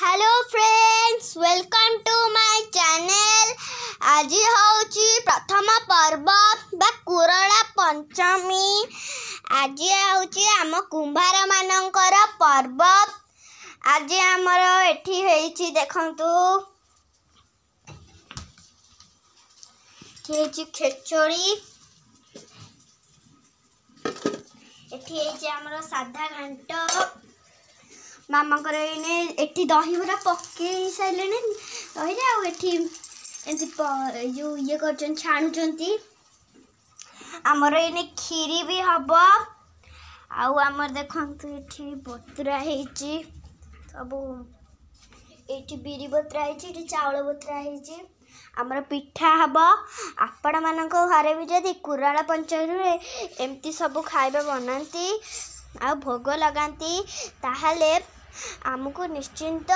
Hello friends, welcome to my channel. आज हूँ प्रथम पर्व बा कुरला पंचमी। आज हूँ आम कुंभार मानकर पर्व। आज आमर एठी हेची देखंतु खेचड़ी। एठी हेची आमर साधा घांट। मामा एठी दही पूरा पकई सारे दही जो ये कर छाणुचंती। आमर एने खीरी भी हम। आमर देखंतु एठी बतुरा हेची सब। एठी बिरी बतुरा हेची, एठी चावल बतुरा हेची। आमर पिठा हम। आपण मानक घरे भी जदि कुराला पंचमी एमती सब खाइबा बनाती आ भोग लगाती ताहले आमको निश्चिंत